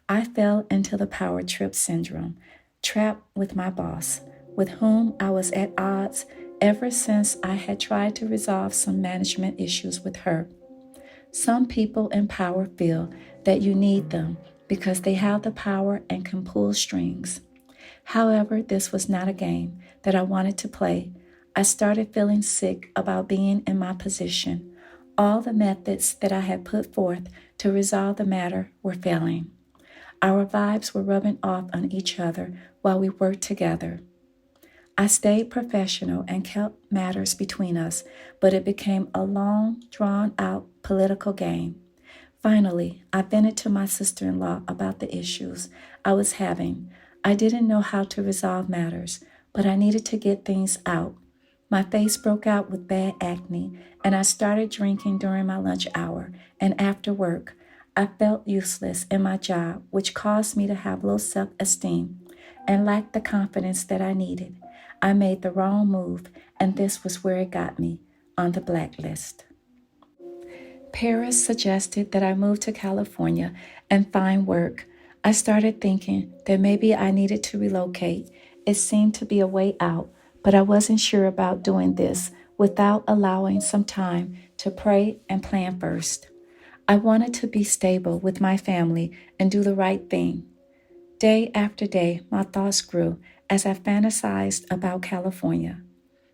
I fell into the power trip syndrome, trapped with my boss, with whom I was at odds ever since I had tried to resolve some management issues with her. Some people in power feel that you need them because they have the power and can pull strings. However, this was not a game that I wanted to play. I started feeling sick about being in my position. All the methods that I had put forth to resolve the matter were failing. Our vibes were rubbing off on each other while we worked together. I stayed professional and kept matters between us, but it became a long, drawn-out political game. Finally, I vented to my sister-in-law about the issues I was having. I didn't know how to resolve matters, but I needed to get things out. My face broke out with bad acne, and I started drinking during my lunch hour and after work. I felt useless in my job, which caused me to have low self-esteem and lacked the confidence that I needed. I made the wrong move, and this was where it got me, on the blacklist. Paris suggested that I move to California and find work. I started thinking that maybe I needed to relocate. It seemed to be a way out, but I wasn't sure about doing this without allowing some time to pray and plan first. I wanted to be stable with my family and do the right thing. Day after day, my thoughts grew as I fantasized about California.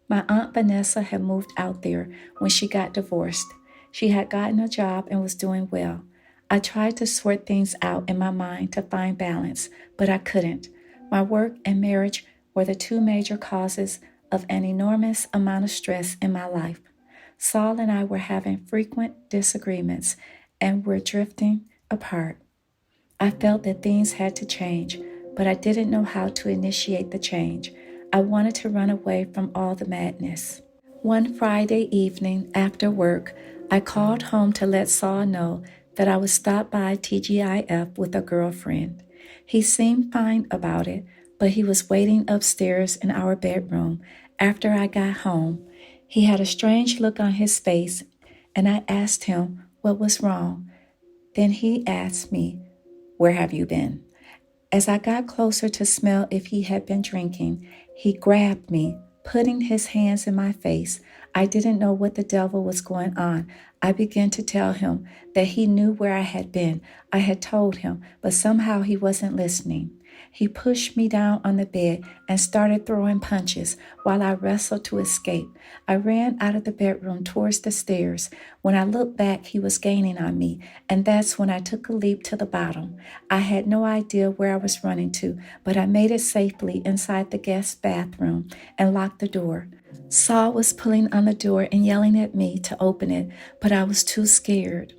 My Aunt Vanessa had moved out there when she got divorced. She had gotten a job and was doing well. I tried to sort things out in my mind to find balance, but I couldn't. My work and marriage were the 2 major causes of an enormous amount of stress in my life. Saul and I were having frequent disagreements and were drifting apart. I felt that things had to change, but I didn't know how to initiate the change. I wanted to run away from all the madness. One Friday evening after work, I called home to let Saul know that I would stop by TGIF with a girlfriend. He seemed fine about it, but he was waiting upstairs in our bedroom After I got home, he had a strange look on his face, and I asked him what was wrong. Then he asked me, "Where have you been?" As I got closer to smell if he had been drinking, he grabbed me, putting his hands in my face. I didn't know what the devil was going on. I began to tell him that he knew where I had been. I had told him, but somehow he wasn't listening. He pushed me down on the bed and started throwing punches while I wrestled to escape. I ran out of the bedroom towards the stairs. When I looked back, he was gaining on me, and that's when I took a leap to the bottom. I had no idea where I was running to, but I made it safely inside the guest bathroom and locked the door. Saul was pulling on the door and yelling at me to open it, but I was too scared.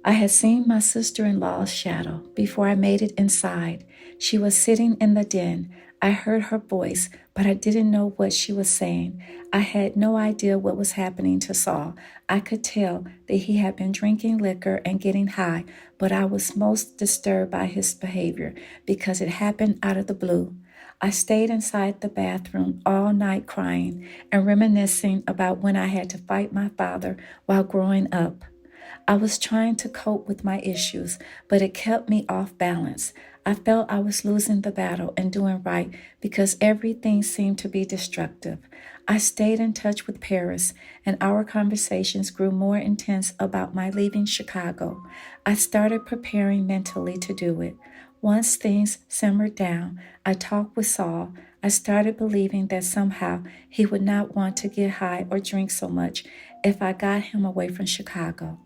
I had seen my sister-in-law's shadow before I made it inside. She was sitting in the den. I heard her voice, but I didn't know what she was saying. I had no idea what was happening to Saul. I could tell that he had been drinking liquor and getting high, but I was most disturbed by his behavior because it happened out of the blue. I stayed inside the bathroom all night crying and reminiscing about when I had to fight my father while growing up. I was trying to cope with my issues, but it kept me off balance. I felt I was losing the battle and doing right because everything seemed to be destructive. I stayed in touch with Paris, and our conversations grew more intense about my leaving Chicago. I started preparing mentally to do it. Once things simmered down, I talked with Saul. I started believing that somehow he would not want to get high or drink so much if I got him away from Chicago.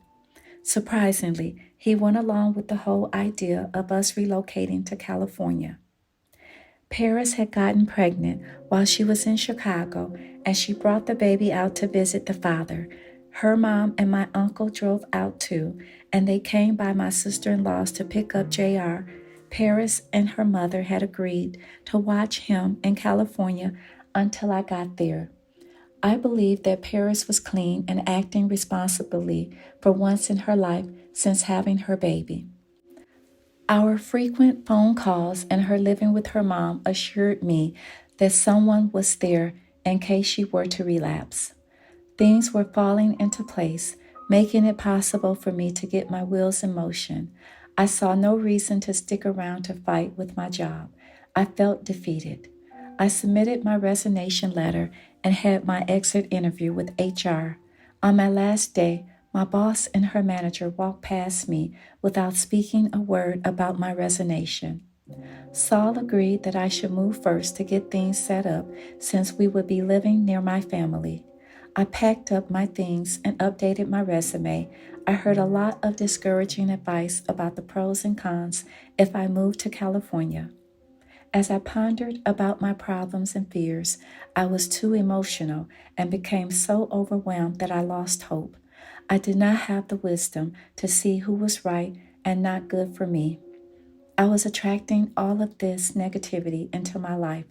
Surprisingly, he went along with the whole idea of us relocating to California. Paris had gotten pregnant while she was in Chicago, and she brought the baby out to visit the father. Her mom and my uncle drove out too, and they came by my sister-in-law's to pick up JR. Paris and her mother had agreed to watch him in California until I got there. I believe that Paris was clean and acting responsibly for once in her life since having her baby. Our frequent phone calls and her living with her mom assured me that someone was there in case she were to relapse. Things were falling into place, making it possible for me to get my wheels in motion. I saw no reason to stick around to fight with my job. I felt defeated. I submitted my resignation letter and had my exit interview with HR. On my last day, my boss and her manager walked past me without speaking a word about my resignation. Saul agreed that I should move first to get things set up since we would be living near my family. I packed up my things and updated my resume. I heard a lot of discouraging advice about the pros and cons if I moved to California. As I pondered about my problems and fears, I was too emotional and became so overwhelmed that I lost hope. I did not have the wisdom to see who was right and not good for me. I was attracting all of this negativity into my life.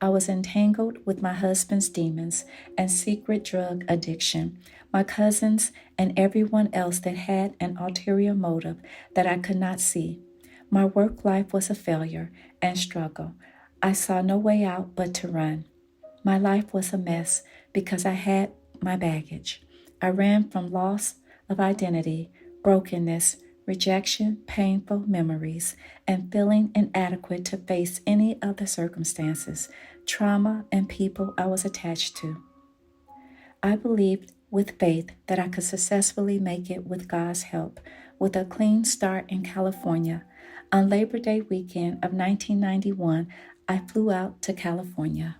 I was entangled with my husband's demons and secret drug addiction, my cousins, and everyone else that had an ulterior motive that I could not see. My work life was a failure and struggle. I saw no way out but to run. My life was a mess because I had my baggage. I ran from loss of identity, brokenness, rejection, painful memories, and feeling inadequate to face any of the circumstances, trauma, and people I was attached to. I believed with faith that I could successfully make it with God's help, with a clean start in California. On Labor Day weekend of 1991, I flew out to California.